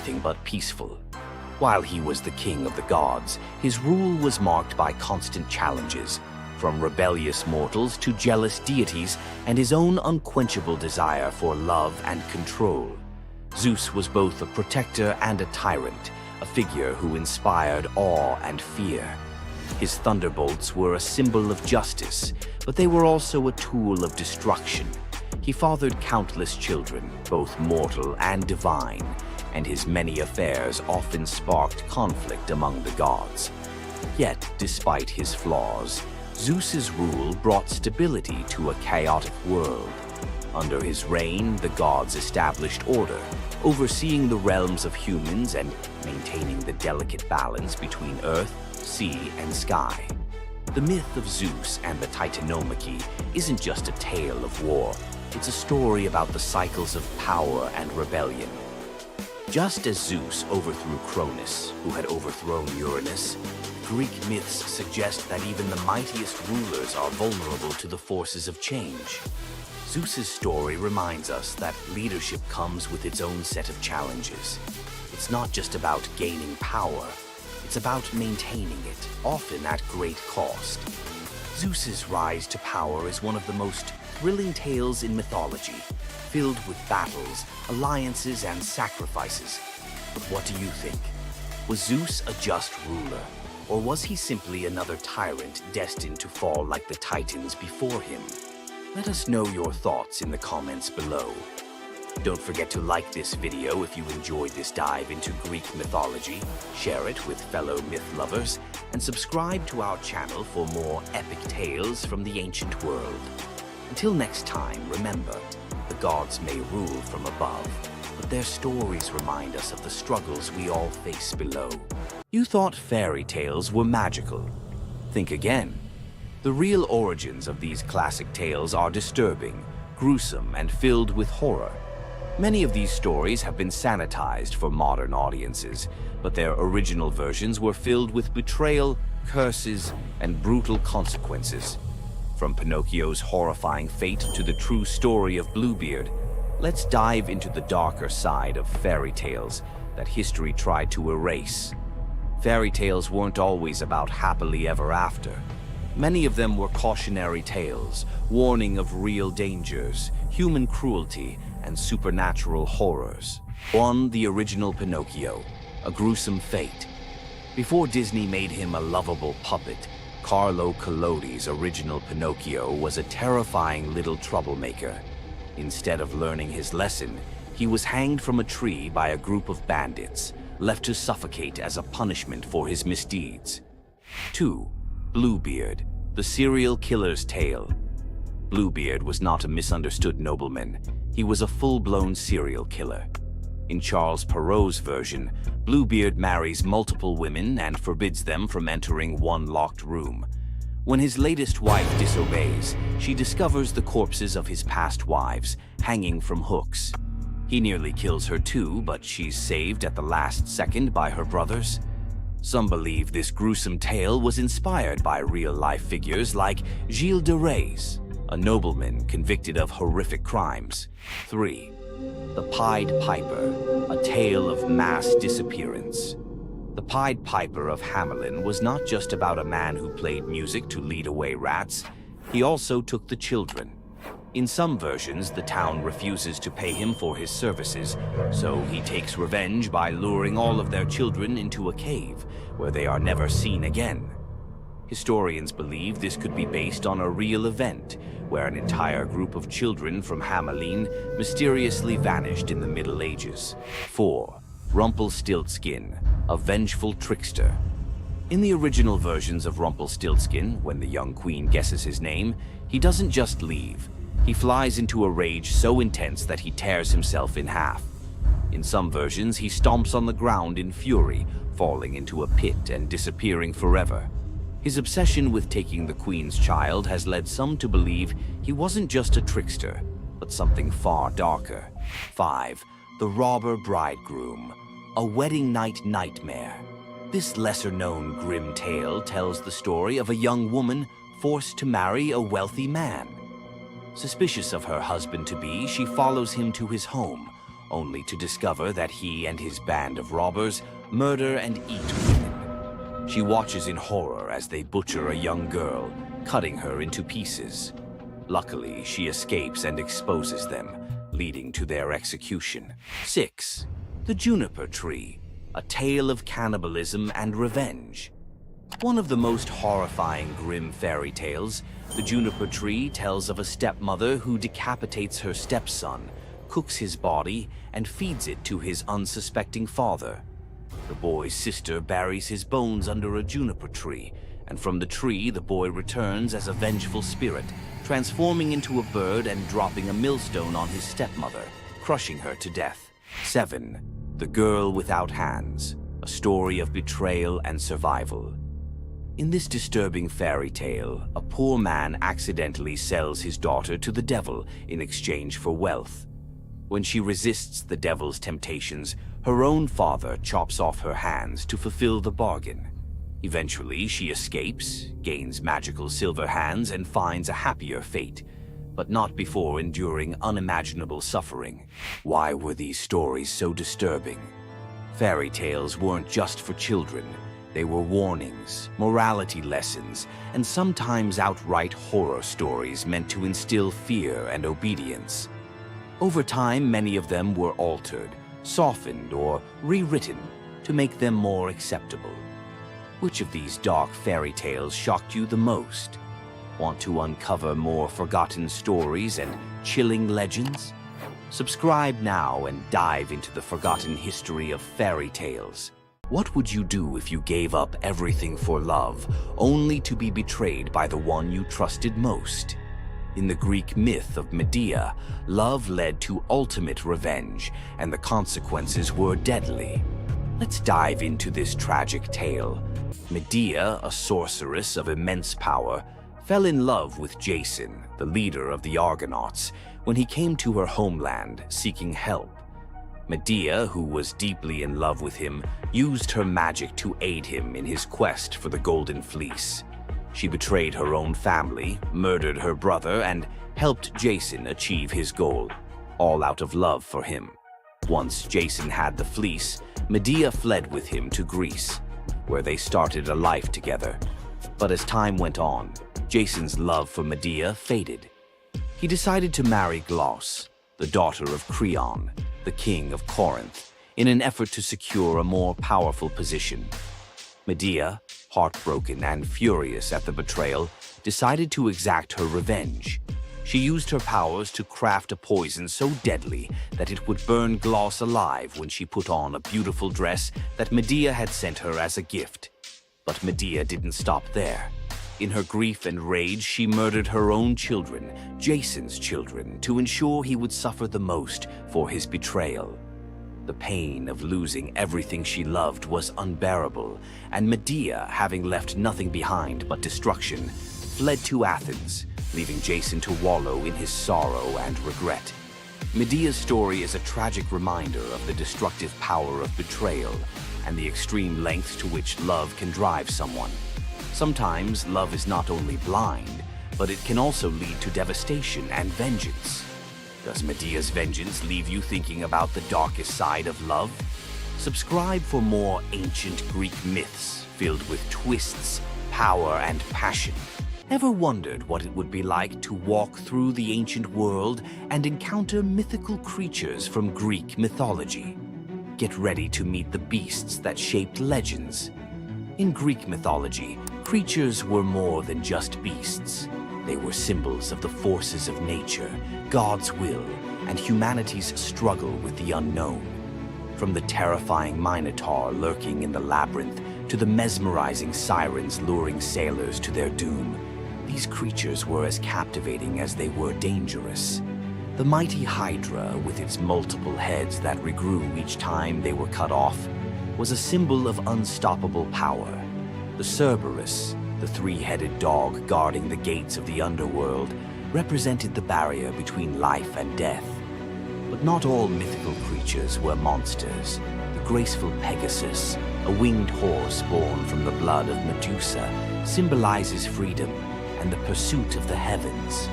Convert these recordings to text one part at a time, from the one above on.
anything but peaceful. While he was the king of the gods, his rule was marked by constant challenges, from rebellious mortals to jealous deities, and his own unquenchable desire for love and control. Zeus was both a protector and a tyrant, a figure who inspired awe and fear. His thunderbolts were a symbol of justice, but they were also a tool of destruction. He fathered countless children, both mortal and divine, and his many affairs often sparked conflict among the gods. Yet, despite his flaws, Zeus's rule brought stability to a chaotic world. Under his reign, the gods established order, overseeing the realms of humans and maintaining the delicate balance between earth, sea, and sky. The myth of Zeus and the Titanomachy isn't just a tale of war. It's a story about the cycles of power and rebellion. Just as Zeus overthrew Cronus, who had overthrown Uranus, Greek myths suggest that even the mightiest rulers are vulnerable to the forces of change. Zeus's story reminds us that leadership comes with its own set of challenges. It's not just about gaining power, it's about maintaining it, often at great cost. Zeus's rise to power is one of the most thrilling tales in mythology, filled with battles, alliances, and sacrifices. But what do you think? Was Zeus a just ruler, or was he simply another tyrant destined to fall like the Titans before him? Let us know your thoughts in the comments below. Don't forget to like this video if you enjoyed this dive into Greek mythology, share it with fellow myth lovers, and subscribe to our channel for more epic tales from the ancient world. Until next time, remember, the gods may rule from above, but their stories remind us of the struggles we all face below. You thought fairy tales were magical. Think again. The real origins of these classic tales are disturbing, gruesome, and filled with horror. Many of these stories have been sanitized for modern audiences, but their original versions were filled with betrayal, curses, and brutal consequences. From Pinocchio's horrifying fate to the true story of Bluebeard, let's dive into the darker side of fairy tales that history tried to erase. Fairy tales weren't always about happily ever after. Many of them were cautionary tales, warning of real dangers, human cruelty, and supernatural horrors. 1. The original Pinocchio, a gruesome fate. Before Disney made him a lovable puppet, Carlo Collodi's original Pinocchio was a terrifying little troublemaker. Instead of learning his lesson, he was hanged from a tree by a group of bandits, left to suffocate as a punishment for his misdeeds. 2. Bluebeard, the serial killer's tale. Bluebeard was not a misunderstood nobleman. He was a full-blown serial killer. In Charles Perrault's version, Bluebeard marries multiple women and forbids them from entering one locked room. When his latest wife disobeys, she discovers the corpses of his past wives hanging from hooks. He nearly kills her too, but she's saved at the last second by her brothers. Some believe this gruesome tale was inspired by real-life figures like Gilles de Rais, a nobleman convicted of horrific crimes. 3. The Pied Piper, a tale of mass disappearance. The Pied Piper of Hamelin was not just about a man who played music to lead away rats. He also took the children. In some versions, the town refuses to pay him for his services, so he takes revenge by luring all of their children into a cave, where they are never seen again. Historians believe this could be based on a real event, where an entire group of children from Hamelin mysteriously vanished in the Middle Ages. 4. Rumpelstiltskin, a vengeful trickster. In the original versions of Rumpelstiltskin, when the young queen guesses his name, he doesn't just leave. He flies into a rage so intense that he tears himself in half. In some versions, he stomps on the ground in fury, falling into a pit and disappearing forever. His obsession with taking the queen's child has led some to believe he wasn't just a trickster, but something far darker. 5. The Robber Bridegroom, a wedding night nightmare. This lesser-known grim tale tells the story of a young woman forced to marry a wealthy man. Suspicious of her husband-to-be, she follows him to his home, only to discover that he and his band of robbers murder and eat women. She watches in horror as they butcher a young girl, cutting her into pieces. Luckily, she escapes and exposes them, leading to their execution. 6. The Juniper Tree, a tale of cannibalism and revenge. One of the most horrifying grim fairy tales, The Juniper Tree tells of a stepmother who decapitates her stepson, cooks his body, and feeds it to his unsuspecting father. The boy's sister buries his bones under a juniper tree, and from the tree the boy returns as a vengeful spirit, transforming into a bird and dropping a millstone on his stepmother, crushing her to death. 7. The Girl Without Hands, a story of betrayal and survival. In this disturbing fairy tale, a poor man accidentally sells his daughter to the devil in exchange for wealth. When she resists the devil's temptations, her own father chops off her hands to fulfill the bargain. Eventually, she escapes, gains magical silver hands, and finds a happier fate, but not before enduring unimaginable suffering. Why were these stories so disturbing? Fairy tales weren't just for children. They were warnings, morality lessons, and sometimes outright horror stories meant to instill fear and obedience. Over time, many of them were altered, softened, or rewritten to make them more acceptable. Which of these dark fairy tales shocked you the most? Want to uncover more forgotten stories and chilling legends? Subscribe now and dive into the forgotten history of fairy tales. What would you do if you gave up everything for love, only to be betrayed by the one you trusted most? In the Greek myth of Medea, love led to ultimate revenge, and the consequences were deadly. Let's dive into this tragic tale. Medea, a sorceress of immense power, fell in love with Jason, the leader of the Argonauts, when he came to her homeland seeking help. Medea, who was deeply in love with him, used her magic to aid him in his quest for the Golden Fleece. She betrayed her own family, murdered her brother, and helped Jason achieve his goal, all out of love for him. Once Jason had the fleece, Medea fled with him to Greece, where they started a life together. But as time went on, Jason's love for Medea faded. He decided to marry Glauce, the daughter of Creon, the king of Corinth, in an effort to secure a more powerful position. Medea, heartbroken and furious at the betrayal, decided to exact her revenge. She used her powers to craft a poison so deadly that it would burn Glauce alive when she put on a beautiful dress that Medea had sent her as a gift. But Medea didn't stop there. In her grief and rage, she murdered her own children, Jason's children, to ensure he would suffer the most for his betrayal. The pain of losing everything she loved was unbearable, and Medea, having left nothing behind but destruction, fled to Athens, leaving Jason to wallow in his sorrow and regret. Medea's story is a tragic reminder of the destructive power of betrayal and the extreme lengths to which love can drive someone. Sometimes love is not only blind, but it can also lead to devastation and vengeance. Does Medea's vengeance leave you thinking about the darkest side of love? Subscribe for more ancient Greek myths filled with twists, power, and passion. Ever wondered what it would be like to walk through the ancient world and encounter mythical creatures from Greek mythology? Get ready to meet the beasts that shaped legends. In Greek mythology, creatures were more than just beasts. They were symbols of the forces of nature, God's will, and humanity's struggle with the unknown. From the terrifying Minotaur lurking in the labyrinth to the mesmerizing sirens luring sailors to their doom, these creatures were as captivating as they were dangerous. The mighty Hydra, with its multiple heads that regrew each time they were cut off, was a symbol of unstoppable power. The Cerberus, the three-headed dog guarding the gates of the underworld, represented the barrier between life and death. But not all mythical creatures were monsters. The graceful Pegasus, a winged horse born from the blood of Medusa, symbolizes freedom and the pursuit of the heavens.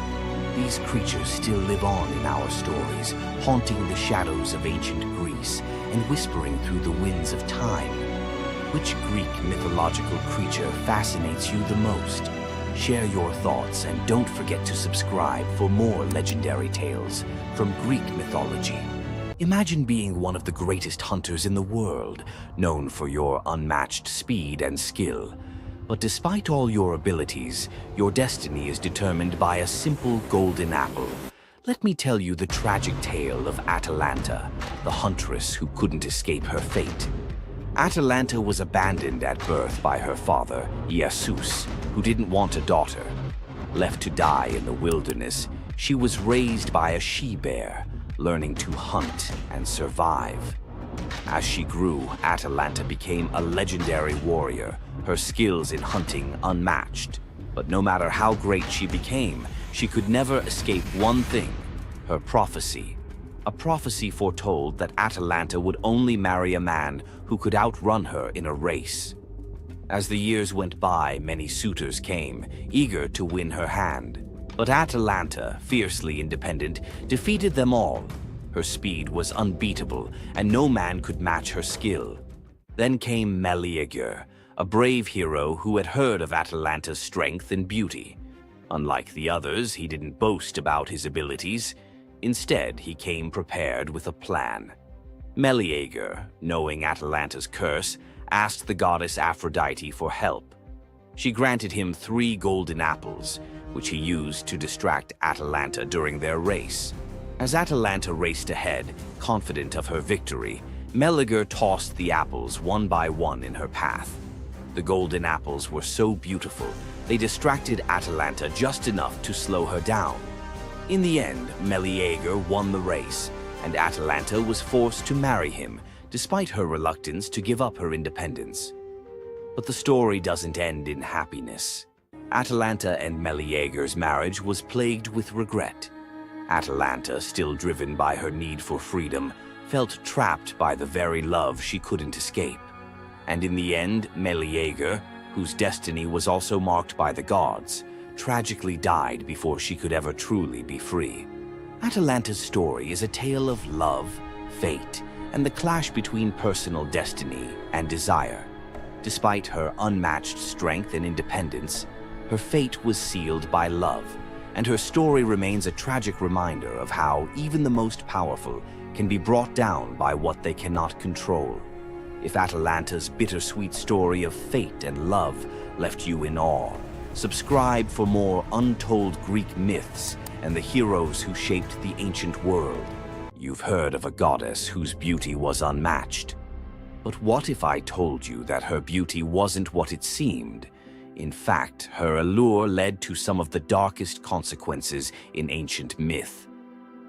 These creatures still live on in our stories, haunting the shadows of ancient Greece and whispering through the winds of time. Which Greek mythological creature fascinates you the most? Share your thoughts and don't forget to subscribe for more legendary tales from Greek mythology. Imagine being one of the greatest hunters in the world, known for your unmatched speed and skill. But despite all your abilities, your destiny is determined by a simple golden apple. Let me tell you the tragic tale of Atalanta, the huntress who couldn't escape her fate. Atalanta was abandoned at birth by her father, Zeus, who didn't want a daughter. Left to die in the wilderness, she was raised by a she-bear, learning to hunt and survive. As she grew, Atalanta became a legendary warrior, her skills in hunting unmatched. But no matter how great she became, she could never escape one thing: her prophecy. A prophecy foretold that Atalanta would only marry a man who could outrun her in a race. As the years went by, many suitors came, eager to win her hand. But Atalanta, fiercely independent, defeated them all. Her speed was unbeatable, and no man could match her skill. Then came Medea, a brave hero who had heard of Atalanta's strength and beauty. Unlike the others, he didn't boast about his abilities. Instead, he came prepared with a plan. Medea, knowing Atalanta's curse, asked the goddess Aphrodite for help. She granted him 3 golden apples, which he used to distract Atalanta during their race. As Atalanta raced ahead, confident of her victory, Medea tossed the apples one by one in her path. The golden apples were so beautiful, they distracted Atalanta just enough to slow her down. In the end, Medea won the race, and Atalanta was forced to marry him, despite her reluctance to give up her independence. But the story doesn't end in happiness. Atalanta and Medea's marriage was plagued with regret. Atalanta, still driven by her need for freedom, felt trapped by the very love she couldn't escape. And in the end, Medea, whose destiny was also marked by the gods, tragically died before she could ever truly be free. Atalanta's story is a tale of love, fate, and the clash between personal destiny and desire. Despite her unmatched strength and independence, her fate was sealed by love, and her story remains a tragic reminder of how even the most powerful can be brought down by what they cannot control. If Atalanta's bittersweet story of fate and love left you in awe, subscribe for more untold Greek myths and the heroes who shaped the ancient world. You've heard of a goddess whose beauty was unmatched. But what if I told you that her beauty wasn't what it seemed? In fact, her allure led to some of the darkest consequences in ancient myth.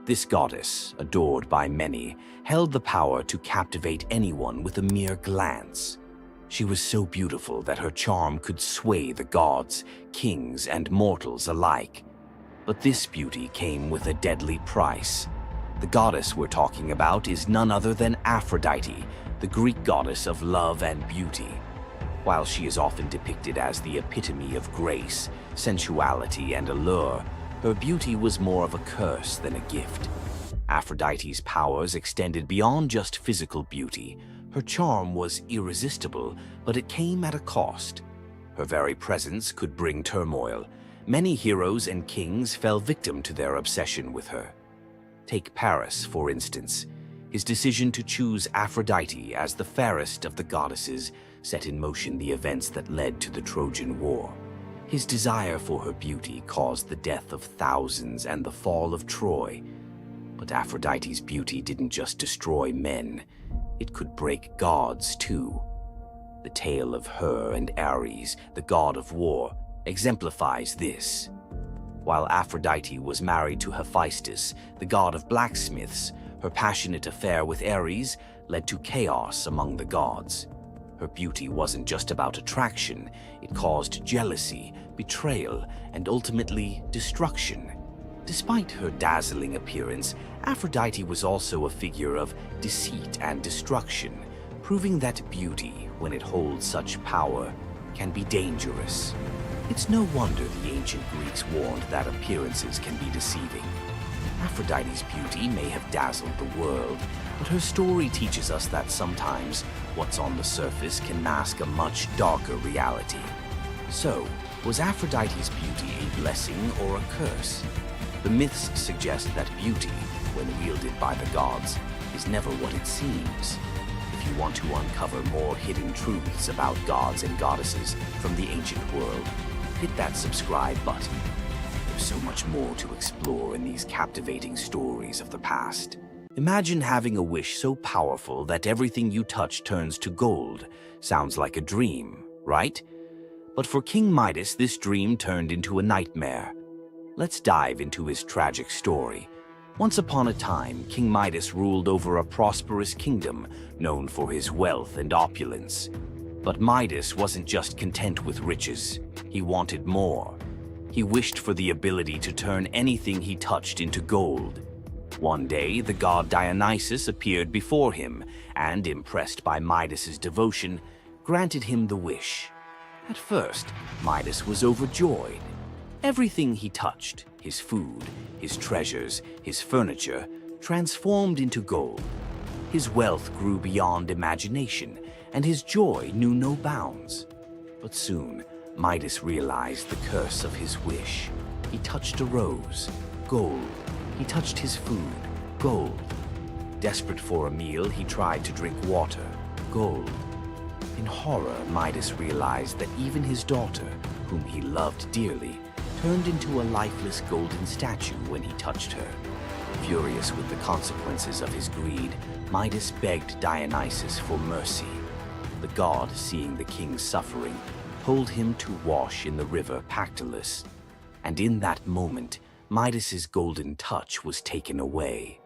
This goddess, adored by many, held the power to captivate anyone with a mere glance. She was so beautiful that her charm could sway the gods, kings, and mortals alike. But this beauty came with a deadly price. The goddess we're talking about is none other than Aphrodite, the Greek goddess of love and beauty. While she is often depicted as the epitome of grace, sensuality, and allure, her beauty was more of a curse than a gift. Aphrodite's powers extended beyond just physical beauty. Her charm was irresistible, but it came at a cost. Her very presence could bring turmoil. Many heroes and kings fell victim to their obsession with her. Take Paris, for instance. His decision to choose Aphrodite as the fairest of the goddesses set in motion the events that led to the Trojan War. His desire for her beauty caused the death of thousands and the fall of Troy. But Aphrodite's beauty didn't just destroy men, it could break gods too. The tale of her and Ares, the god of war, exemplifies this. While Aphrodite was married to Hephaestus, the god of blacksmiths, her passionate affair with Ares led to chaos among the gods. Her beauty wasn't just about attraction, it caused jealousy, betrayal, and ultimately destruction. Despite her dazzling appearance, Aphrodite was also a figure of deceit and destruction, proving that beauty, when it holds such power, can be dangerous. It's no wonder the ancient Greeks warned that appearances can be deceiving. Aphrodite's beauty may have dazzled the world, but her story teaches us that sometimes what's on the surface can mask a much darker reality. So, was Aphrodite's beauty a blessing or a curse? The myths suggest that beauty, when wielded by the gods, is never what it seems. If you want to uncover more hidden truths about gods and goddesses from the ancient world, hit that subscribe button. There's so much more to explore in these captivating stories of the past. Imagine having a wish so powerful that everything you touch turns to gold. Sounds like a dream, right? But for King Midas, this dream turned into a nightmare. Let's dive into his tragic story. Once upon a time, King Midas ruled over a prosperous kingdom known for his wealth and opulence. But Midas wasn't just content with riches. He wanted more. He wished for the ability to turn anything he touched into gold. One day, the god Dionysus appeared before him and, impressed by Midas's devotion, granted him the wish. At first, Midas was overjoyed. Everything he touched, his food, his treasures, his furniture, transformed into gold. His wealth grew beyond imagination, and his joy knew no bounds. But soon, Midas realized the curse of his wish. He touched a rose, gold. He touched his food, gold. Desperate for a meal, he tried to drink water, gold. In horror, Midas realized that even his daughter, whom he loved dearly, turned into a lifeless golden statue when he touched her. Furious with the consequences of his greed, Midas begged Dionysus for mercy. The god, seeing the king's suffering, told him to wash in the river Pactolus. And in that moment, Midas's golden touch was taken away.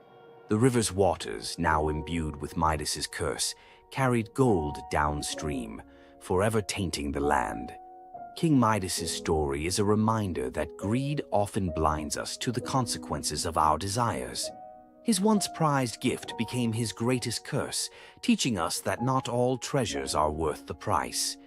The river's waters, now imbued with Midas's curse, carried gold downstream, forever tainting the land. King Midas's story is a reminder that greed often blinds us to the consequences of our desires. His once prized gift became his greatest curse, teaching us that not all treasures are worth the price.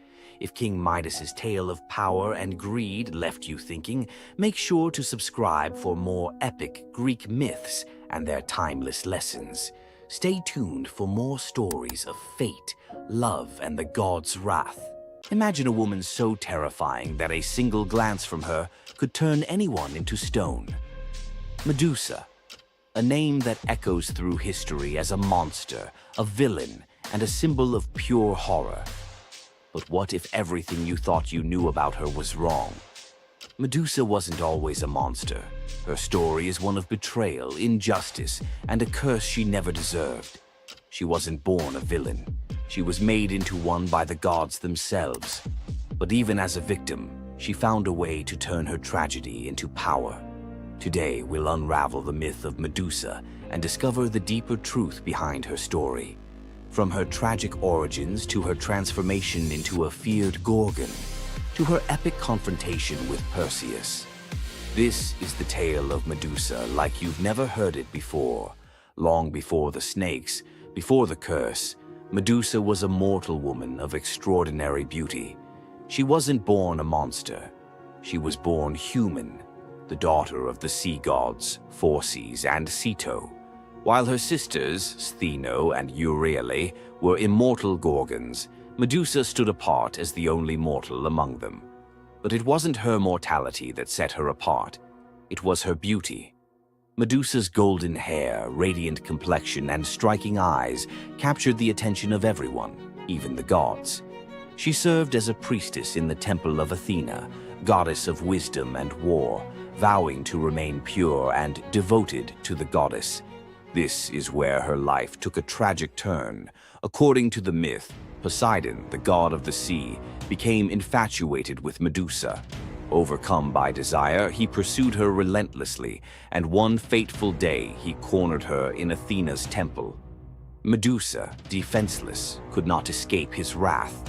If King Midas's tale of power and greed left you thinking, make sure to subscribe for more epic Greek myths and their timeless lessons. Stay tuned for more stories of fate, love, and the gods' wrath. Imagine a woman so terrifying that a single glance from her could turn anyone into stone. Medusa, a name that echoes through history as a monster, a villain, and a symbol of pure horror. But what if everything you thought you knew about her was wrong? Medusa wasn't always a monster. Her story is one of betrayal, injustice, and a curse she never deserved. She wasn't born a villain. She was made into one by the gods themselves. But even as a victim, she found a way to turn her tragedy into power. Today, we'll unravel the myth of Medusa and discover the deeper truth behind her story. From her tragic origins to her transformation into a feared Gorgon, to her epic confrontation with Perseus. This is the tale of Medusa like you've never heard it before. Long before the snakes, before the curse, Medusa was a mortal woman of extraordinary beauty. She wasn't born a monster. She was born human, the daughter of the sea gods, Phorcys and Ceto. While her sisters, Stheno and Euryale, were immortal Gorgons, Medusa stood apart as the only mortal among them. But it wasn't her mortality that set her apart. It was her beauty. Medusa's golden hair, radiant complexion, and striking eyes captured the attention of everyone, even the gods. She served as a priestess in the temple of Athena, goddess of wisdom and war, vowing to remain pure and devoted to the goddess. This is where her life took a tragic turn. According to the myth, Poseidon, the god of the sea, became infatuated with Medusa. Overcome by desire, he pursued her relentlessly, and one fateful day he cornered her in Athena's temple. Medusa, defenseless, could not escape his wrath.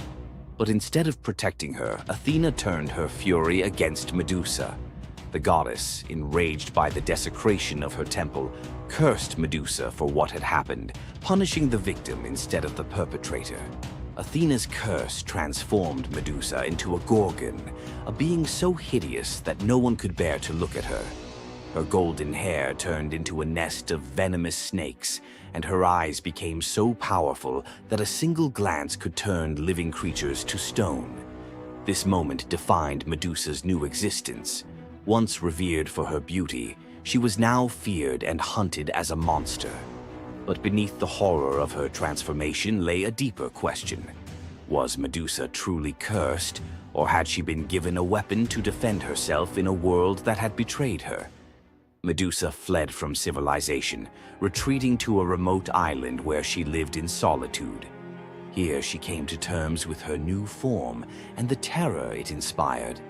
But instead of protecting her, Athena turned her fury against Medusa. The goddess, enraged by the desecration of her temple, cursed Medusa for what had happened, punishing the victim instead of the perpetrator. Athena's curse transformed Medusa into a gorgon, a being so hideous that no one could bear to look at her. Her golden hair turned into a nest of venomous snakes, and her eyes became so powerful that a single glance could turn living creatures to stone. This moment defined Medusa's new existence. Once revered for her beauty, she was now feared and hunted as a monster. But beneath the horror of her transformation lay a deeper question. Was Medusa truly cursed, or had she been given a weapon to defend herself in a world that had betrayed her? Medusa fled from civilization, retreating to a remote island where she lived in solitude. Here she came to terms with her new form and the terror it inspired.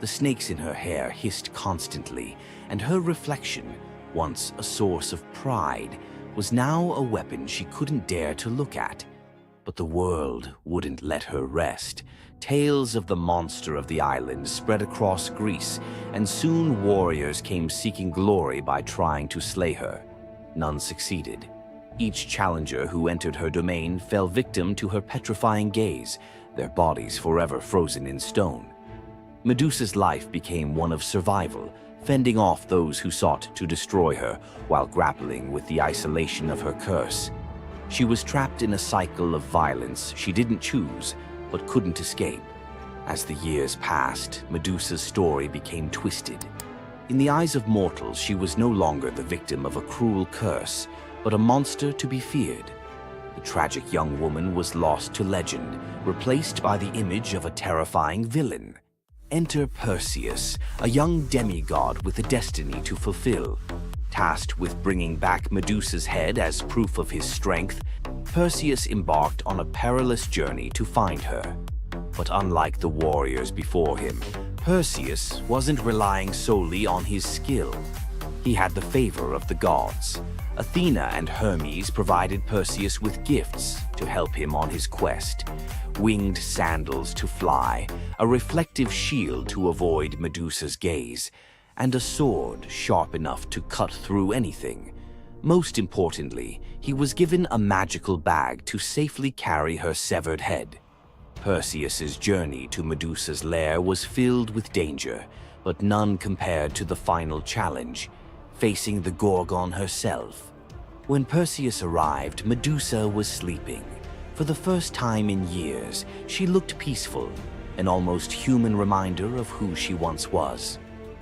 The snakes in her hair hissed constantly, and her reflection, once a source of pride, was now a weapon she couldn't dare to look at. But the world wouldn't let her rest. Tales of the monster of the island spread across Greece, and soon warriors came seeking glory by trying to slay her. None succeeded. Each challenger who entered her domain fell victim to her petrifying gaze, their bodies forever frozen in stone. Medusa's life became one of survival, fending off those who sought to destroy her while grappling with the isolation of her curse. She was trapped in a cycle of violence she didn't choose, but couldn't escape. As the years passed, Medusa's story became twisted. In the eyes of mortals, she was no longer the victim of a cruel curse, but a monster to be feared. The tragic young woman was lost to legend, replaced by the image of a terrifying villain. Enter Perseus, a young demigod with a destiny to fulfill. Tasked with bringing back Medusa's head as proof of his strength, Perseus embarked on a perilous journey to find her. But unlike the warriors before him, Perseus wasn't relying solely on his skill. He had the favor of the gods. Athena and Hermes provided Perseus with gifts to help him on his quest. Winged sandals to fly, a reflective shield to avoid Medusa's gaze, and a sword sharp enough to cut through anything. Most importantly, he was given a magical bag to safely carry her severed head. Perseus's journey to Medusa's lair was filled with danger, but none compared to the final challenge, facing the Gorgon herself. When Perseus arrived, Medusa was sleeping. For the first time in years, she looked peaceful, an almost human reminder of who she once was.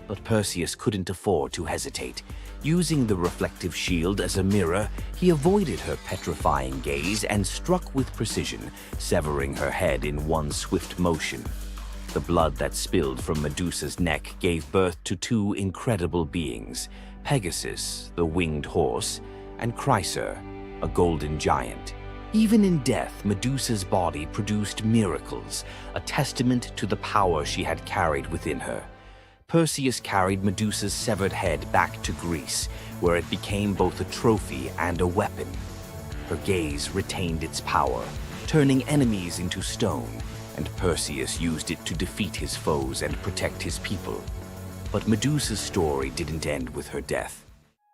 But Perseus couldn't afford to hesitate. Using the reflective shield as a mirror, he avoided her petrifying gaze and struck with precision, severing her head in one swift motion. The blood that spilled from Medusa's neck gave birth to two incredible beings, Pegasus, the winged horse, and Chryser, a golden giant. Even in death, Medusa's body produced miracles, a testament to the power she had carried within her. Perseus carried Medusa's severed head back to Greece, where it became both a trophy and a weapon. Her gaze retained its power, turning enemies into stone, and Perseus used it to defeat his foes and protect his people. But Medusa's story didn't end with her death.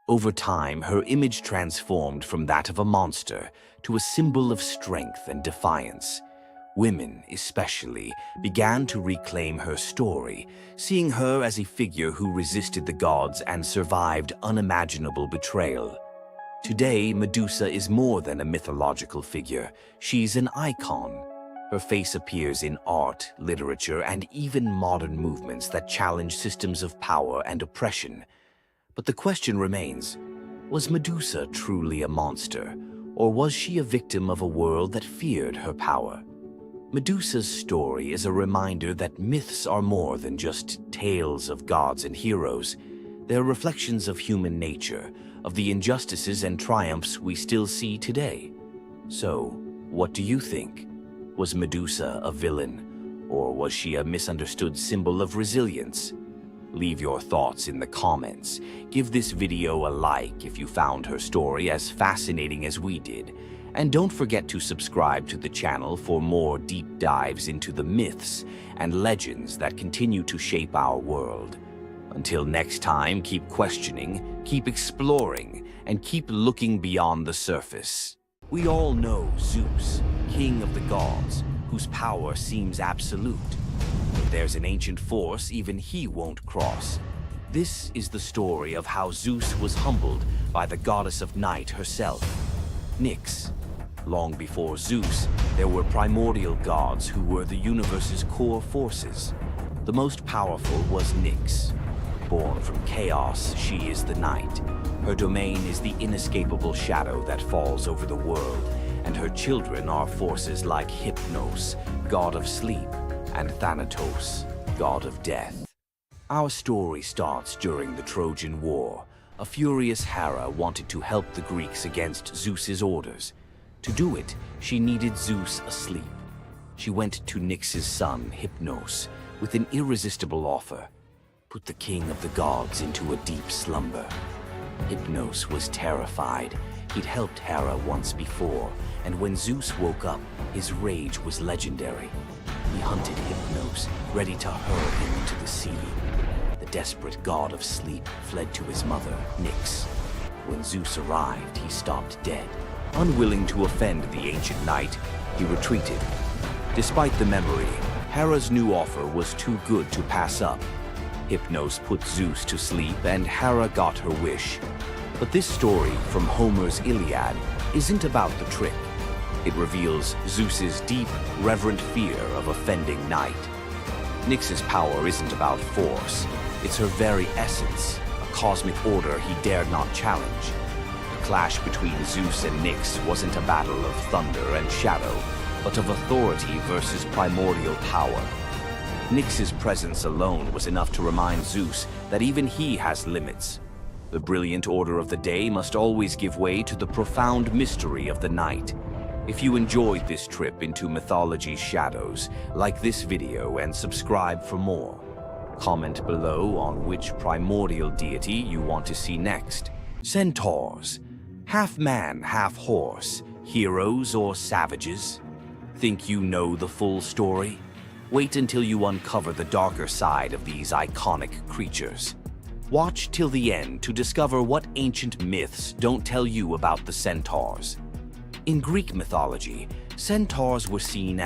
Over time, her image transformed from that of a monster to a symbol of strength and defiance. Women, especially, began to reclaim her story, seeing her as a figure who resisted the gods and survived unimaginable betrayal. Today, Medusa is more than a mythological figure. She's an icon. Her face appears in art, literature, and even modern movements that challenge systems of power and oppression. But the question remains, was Medusa truly a monster, or was she a victim of a world that feared her power? Medusa's story is a reminder that myths are more than just tales of gods and heroes. They're reflections of human nature, of the injustices and triumphs we still see today. So, what do you think? Was Medusa a villain, or was she a misunderstood symbol of resilience? Leave your thoughts in the comments. Give this video a like if you found her story as fascinating as we did. And don't forget to subscribe to the channel for more deep dives into the myths and legends that continue to shape our world. Until next time, keep questioning, keep exploring, and keep looking beyond the surface. We all know Zeus, king of the gods, whose power seems absolute. But there's an ancient force even he won't cross. This is the story of how Zeus was humbled by the goddess of night herself, Nyx. Long before Zeus, there were primordial gods who were the universe's core forces. The most powerful was Nyx. Born from chaos, she is the night. Her domain is the inescapable shadow that falls over the world, and her children are forces like Hypnos, god of sleep, and Thanatos, god of death. Our story starts during the Trojan War. A furious Hera wanted to help the Greeks against Zeus's orders. To do it, she needed Zeus asleep. She went to Nyx's son, Hypnos, with an irresistible offer: put the king of the gods into a deep slumber. Hypnos was terrified. He'd helped Hera once before, and when Zeus woke up, his rage was legendary. He hunted Hypnos, ready to hurl him into the sea. The desperate god of sleep fled to his mother, Nyx. When Zeus arrived, he stopped dead. Unwilling to offend the ancient knight, he retreated. Despite the memory, Hera's new offer was too good to pass up. Hypnos put Zeus to sleep, and Hera got her wish. But this story from Homer's Iliad isn't about the trick. It reveals Zeus's deep, reverent fear of offending night. Nyx's power isn't about force. It's her very essence, a cosmic order he dared not challenge. The clash between Zeus and Nyx wasn't a battle of thunder and shadow, but of authority versus primordial power. Nyx's presence alone was enough to remind Zeus that even he has limits. The brilliant order of the day must always give way to the profound mystery of the night. If you enjoyed this trip into mythology's shadows, like this video and subscribe for more. Comment below on which primordial deity you want to see next. Centaurs, half man, half horse, heroes or savages? Think you know the full story? Wait until you uncover the darker side of these iconic creatures. Watch till the end to discover what ancient myths don't tell you about the centaurs. In Greek mythology, centaurs were seen as